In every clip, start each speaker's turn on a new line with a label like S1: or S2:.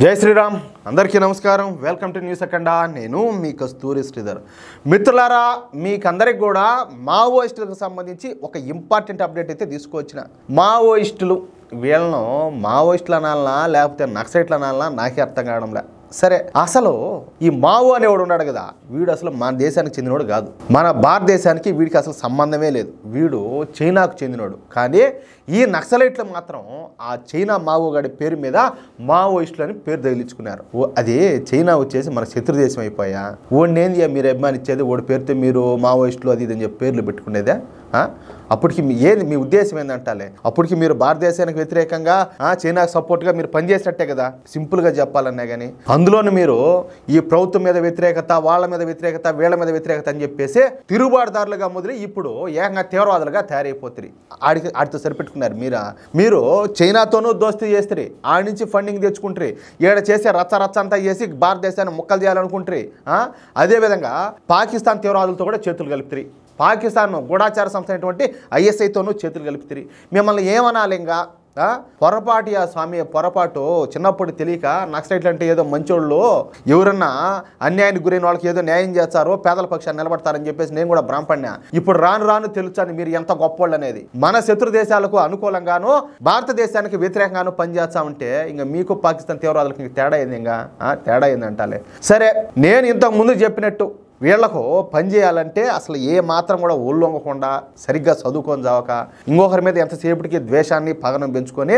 S1: జై శ్రీరామ్ అందరికీ నమస్కారం. వెల్కమ్ టు న్యూస్ అఖండ. నేను మీ కస్తూరి శ్రీధర్. మిత్రులారా, మీకందరికి కూడా మావోయిస్టులకు సంబంధించి ఒక ఇంపార్టెంట్ అప్డేట్ అయితే తీసుకొచ్చిన. మావోయిస్టులు వీళ్ళను మావోయిస్టులు అనాలనా లేకపోతే నక్సలైట్లు అనాలనా నాకే అర్థం కావడంలే. సరే, అసలు ఈ మావో అనేవాడు ఉన్నాడు కదా, వీడు అసలు మన దేశానికి చెందినవాడు కాదు. మన భారతదేశానికి వీడికి అసలు సంబంధమే లేదు. వీడు చైనాకు చెందినవాడు. కానీ ఈ నక్సలైట్లు మాత్రం ఆ చైనా మావో గడి పేరు మీద మావోయిస్టులు అని పేరు తగిలించుకున్నారు. అది చైనా వచ్చేసి మన శత్రు దేశం అయిపోయా. ఓడినేంది మీరు అభిమానించేది, ఓడి పేరుతో మీరు మావోయిస్టులు అది ఇదని చెప్పి పేర్లు పెట్టుకునేదే. అప్పటికి ఏంది మీ ఉద్దేశం ఏందంటాలే? అప్పటికి మీరు భారతదేశానికి వ్యతిరేకంగా చైనాకు సపోర్ట్గా మీరు పనిచేసినట్టే కదా, సింపుల్గా చెప్పాలన్నా. కానీ అందులోనూ మీరు ఈ ప్రభుత్వం మీద వ్యతిరేకత, వాళ్ళ మీద వ్యతిరేకత, వీళ్ళ మీద వ్యతిరేకత అని చెప్పేసి తిరుగుబాటుదారులుగా మొదలు ఇప్పుడు ఏకంగా తీవ్రవాదులుగా తయారైపోతుంది. ఆడితో సరిపెట్టుకున్నారు. మీరు చైనాతోనూ దోస్తీ చేస్తారు, ఆడి నుంచి ఫండింగ్ తెచ్చుకుంటారు, ఈడ చేసే రచ్చ అంతా చేసి భారతదేశాన్ని ముక్కలు చేయాలనుకుంటారు. అదేవిధంగా పాకిస్తాన్ తీవ్రవాదులతో కూడా చేతులు కలుపుతారు. పాకిస్తాన్ గూఢాచార సంస్థ అయినటువంటి ఐఎస్ఐతోనూ చేతులు కలుపుతారు. మిమ్మల్ని ఏమనాలి ఇంకా? పొరపాటు స్వామి, పొరపాటు. చిన్నప్పుడు తెలియక నక్సలైట్లు అంటే ఏదో మంచోళ్ళు, ఎవరన్నా అన్యాయానికి గురైన వాళ్ళకి ఏదో న్యాయం చేస్తారో, పేదల పక్షాన్ని నిలబడతారని చెప్పేసి నేను కూడా భ్రమపడినా. ఇప్పుడు రాను తెలుచాను మీరు ఎంత గొప్పోళ్ళు అనేది. మన శత్రు దేశాలకు అనుకూలంగాను భారతదేశానికి వ్యతిరేకంగాను పనిచేస్తామంటే ఇంకా మీకు పాకిస్తాన్ తీవ్రవాదులకు తేడా అయింది. ఇంకా తేడా అయిందంటాలే. సరే, నేను ఇంతకు ముందు చెప్పినట్టు వీళ్లకు పనిచేయాలంటే అసలు ఏ మాత్రం కూడా ఒళ్ళొంగకుండా, సరిగ్గా చదువుకొని చావక, ఇంకొకరి మీద ఎంతసేపటికి ద్వేషాన్ని పగనం పెంచుకొని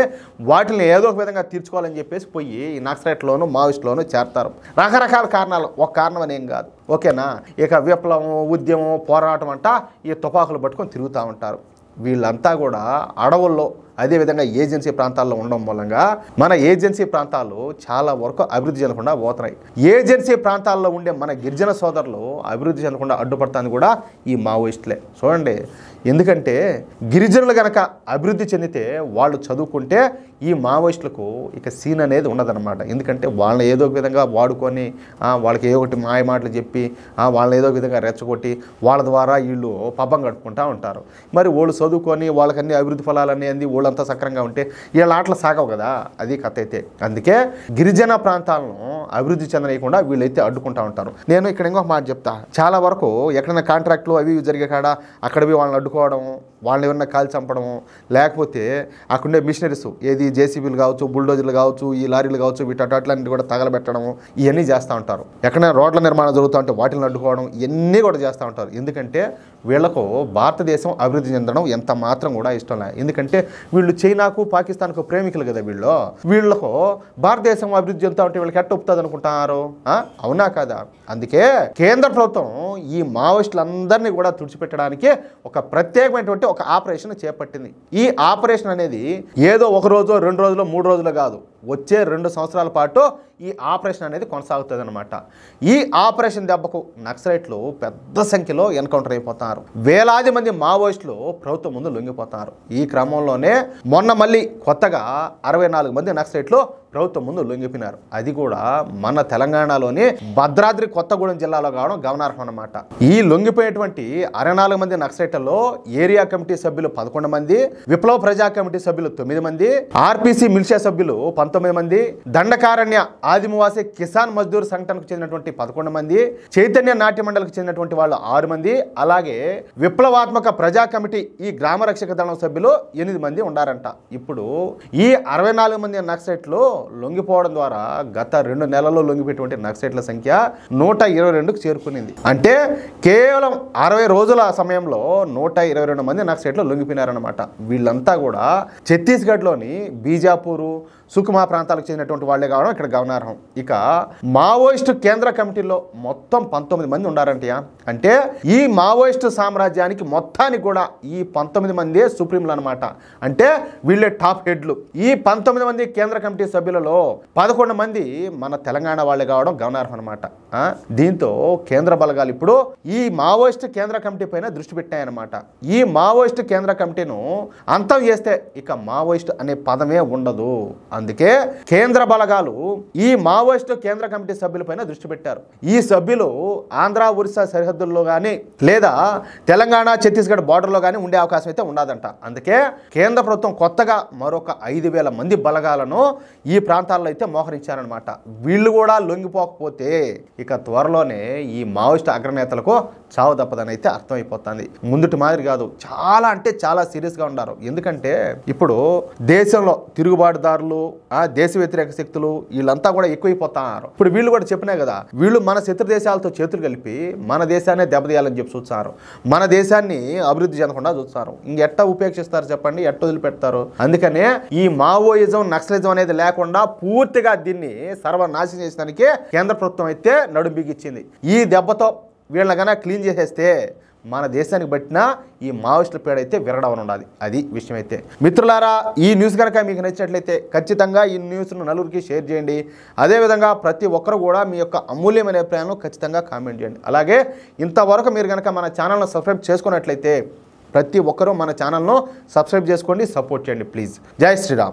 S1: వాటిని ఏదో ఒక విధంగా తీర్చుకోవాలని చెప్పేసి పోయి ఈ నక్సలైట్లోనూ మావోయిస్టులోనూ చేరతారు. రకరకాల కారణాలు, ఒక కారణం అనేం కాదు. ఓకేనా? ఇక విప్లవం, ఉద్యమం, పోరాటం అంట ఈ తుపాకులు పట్టుకొని తిరుగుతూ ఉంటారు. వీళ్ళంతా కూడా అడవుల్లో, అదేవిధంగా ఏజెన్సీ ప్రాంతాల్లో ఉండడం మూలంగా మన ఏజెన్సీ ప్రాంతాలు చాలా వరకు అభివృద్ధి చెందకుండా పోతున్నాయి. ఏజెన్సీ ప్రాంతాల్లో ఉండే మన గిరిజన సోదరులు అభివృద్ధి చెందకుండా అడ్డుపడతాను కూడా ఈ మావోయిస్టులే. చూడండి, ఎందుకంటే గిరిజనులు కనుక అభివృద్ధి చెందితే, వాళ్ళు చదువుకుంటే ఈ మావోయిస్టులకు ఇక సీన్ అనేది ఉండదన్నమాట. ఎందుకంటే వాళ్ళని ఏదో ఒక విధంగా వాడుకొని వాళ్ళకి ఏదో ఒకటి మాయ మాటలు చెప్పి వాళ్ళని ఏదో ఒక విధంగా రెచ్చగొట్టి వాళ్ళ ద్వారా వీళ్ళు పబ్బం కట్టుకుంటూ ఉంటారు. మరి వాళ్ళు చదువుకొని వాళ్ళకన్నీ అభివృద్ధి ఫలాలన్నీ అంది వాళ్ళంతా సక్రంగా ఉంటే వీళ్ళ ఆటలు సాగవు కదా, అది కథ అయితే. అందుకే గిరిజన ప్రాంతాలను అభివృద్ధి చెందనీయకుండా వీళ్ళైతే అడ్డుకుంటూ ఉంటారు. నేను ఇక్కడ ఇంకొక మాట చెప్తా. చాలా వరకు ఎక్కడైనా కాంట్రాక్ట్లు అవి జరిగే కాడ అక్కడ వాళ్ళని అడ్డుకోవడం, వాళ్ళని ఏమన్నా కాల్చి చంపడం, లేకపోతే అక్కడుండే మిషనరీస్ ఏది జేసీబీలు కావచ్చు, బుల్డోజర్లు కావచ్చు, ఈ లారీలు కావచ్చు, వీటన్నిటి కూడా తగలబెట్టడం, ఇవన్నీ చేస్తూ ఉంటారు. ఎక్కడైనా రోడ్ల నిర్మాణం జరుగుతూ ఉంటే వాటిని అడ్డుకోవడం, ఇవన్నీ కూడా చేస్తూ ఉంటారు. ఎందుకంటే వీళ్లకు భారతదేశం అభివృద్ధి చెందడం ఎంత మాత్రం కూడా ఇష్టం లేదు. ఎందుకంటే వీళ్ళు చైనాకు, పాకిస్తాన్కు ప్రేమికులు కదా. వీళ్ళకు భారతదేశం అభివృద్ధి చెందుతూ ఉంటే వీళ్ళకి ఎట్ట ఒప్పుతుంది అనుకుంటున్నారు? అవునా కదా? అందుకే కేంద్ర ప్రభుత్వం ఈ మావోయిస్టులందరినీ కూడా తుడిచిపెట్టడానికి ఒక ప్రత్యేకమైనటువంటి ఒక ఆపరేషన్ చేపట్టింది. ఈ ఆపరేషన్ అనేది ఏదో ఒక రోజు, 2 రోజులు, 3 రోజులు కాదు, వచ్చే 2 సంవత్సరాల పాటు ఈ ఆపరేషన్ అనేది కొనసాగుతుంది అనమాట. ఈ ఆపరేషన్ దెబ్బకు నక్సలైట్లు పెద్ద సంఖ్యలో ఎన్కౌంటర్ అయిపోతున్నారు. వేలాది మంది మావోయిస్టులు ప్రభుత్వం ముందు లొంగిపోతున్నారు. ఈ క్రమంలోనే మొన్న మళ్ళీ కొత్తగా 64 మంది నక్సలైట్లు ప్రభుత్వం ముందు లొంగిపోయినారు. అది కూడా మన తెలంగాణలోని భద్రాద్రి కొత్తగూడెం జిల్లాలో కావడం గమనార్హం అన్నమాట. ఈ లొంగిపోయేటువంటి 64 మంది నక్సలైట్లలో ఏరియా కమిటీ సభ్యులు 11 మంది, విప్లవ ప్రజా కమిటీ సభ్యులు 9 మంది, ఆర్పీసీ మిలిషియా సభ్యులు 19 మంది, దండకారణ్య ఆదివాసీ కిసాన్ మజ్దూర్ సంఘటనకు చెందినటువంటి 11 మంది, చైతన్య నాట్య మండలికి చెందినటువంటి వాళ్ళు 6 మంది, అలాగే విప్లవాత్మక ప్రజా కమిటీ ఈ గ్రామ రక్షక దళం సభ్యులు 8 మంది ఉండారంట. ఇప్పుడు ఈ 64 మంది నక్సలైట్లు లొంగిపోవడం ద్వారా గత 2 నెలల్లో లొంగిపోయేటువంటి నక్సలైట్ల సంఖ్య 122కు చేరుకునింది. అంటే కేవలం 60 రోజుల సమయంలో 122 మంది నక్సలైట్లు లొంగిపోయినారన్నమాట. వీళ్ళంతా కూడా ఛత్తీస్గఢ్లోని బీజాపూరు, సుకుమా ప్రాంతాలకు చెందినటువంటి వాళ్లే కావడం ఇక్కడ గమనార్హం. ఇక మావోయిస్టు కేంద్ర కమిటీలో మొత్తం 19 మంది ఉండారంటయా. అంటే ఈ మావోయిస్టు సామ్రాజ్యానికి మొత్తానికి కూడా ఈ 19 మందే సుప్రీంలు అనమాట. అంటే వీళ్ళే టాప్ హెడ్లు. ఈ 19 మంది కేంద్ర కమిటీ సభ్యులలో 11 మంది మన తెలంగాణ వాళ్ళే కావడం గమనార్హం అనమాట. దీంతో కేంద్ర బలగాలు ఇప్పుడు ఈ మావోయిస్టు కేంద్ర కమిటీ పైన దృష్టి పెట్టాయన్నమాట. ఈ మావోయిస్టు కేంద్ర కమిటీను అంతం చేస్తే ఇక మావోయిస్టు అనే పదమే ఉండదు. అందుకే కేంద్ర బలగాలు ఈ మావోయిస్టు కేంద్ర కమిటీ సభ్యులపైన దృష్టి పెట్టారు. ఈ సభ్యులు ఆంధ్ర, ఒరిస్సా సరిహద్దుల్లో కానీ లేదా తెలంగాణ, ఛత్తీస్గఢ్ బార్డర్లో కానీ ఉండే అవకాశం అయితే ఉండదంట. అందుకే కేంద్ర ప్రభుత్వం కొత్తగా మరొక 5,000 మంది బలగాలను ఈ ప్రాంతాల్లో అయితే మోహరించారనమాట. వీళ్ళు కూడా లొంగిపోకపోతే ఇక త్వరలోనే ఈ మావోయిస్టు అగ్రనేతలకు చావు తప్పదని అయితే అర్థమైపోతుంది. ముందుటి మాదిరి కాదు, చాలా అంటే చాలా సీరియస్గా ఉన్నారు. ఎందుకంటే ఇప్పుడు దేశంలో తిరుగుబాటుదారులు, దేశ వ్యతిరేక శక్తులు వీళ్ళంతా కూడా ఎక్కువైపోతున్నారు. ఇప్పుడు వీళ్ళు కూడా చెప్పినా కదా, వీళ్ళు మన శత్రు దేశాలతో చేతులు కలిపి మన దేశాన్ని దెబ్బతీయాలని చెప్పి చూస్తారు, మన దేశాన్ని అభివృద్ధి చెందకుండా చూస్తారు. ఇంకెట్టా ఉపేక్షిస్తారు చెప్పండి, ఎట్ట వదిలిపెడతారు? అందుకనే ఈ మావోయిజం నక్సలిజం అనేది లేకుండా పూర్తిగా దీన్ని సర్వనాశనం చేసడానికి కేంద్ర ప్రభుత్వం అయితే నడుం బిగించింది. ఈ దెబ్బతో వీళ్ళని కన్నా క్లీన్ చేసేస్తే మన దేశానికి బట్టిన ఈ మావోయిస్టుల పేడ అయితే విరగడం ఉండాలి. అది విషయం అయితే. మిత్రులారా, ఈ న్యూస్ కనుక మీకు నచ్చినట్లయితే ఖచ్చితంగా ఈ న్యూస్ను నలుగురికి షేర్ చేయండి. అదేవిధంగా ప్రతి ఒక్కరు కూడా మీ యొక్క అమూల్యమైన అభిప్రాయాలను ఖచ్చితంగా కామెంట్ చేయండి. అలాగే ఇంతవరకు మీరు కనుక మన ఛానల్ను సబ్స్క్రైబ్ చేసుకున్నట్లయితే ప్రతి ఒక్కరూ మన ఛానల్ను సబ్స్క్రైబ్ చేసుకోండి, సపోర్ట్ చేయండి ప్లీజ్. జై శ్రీరామ్.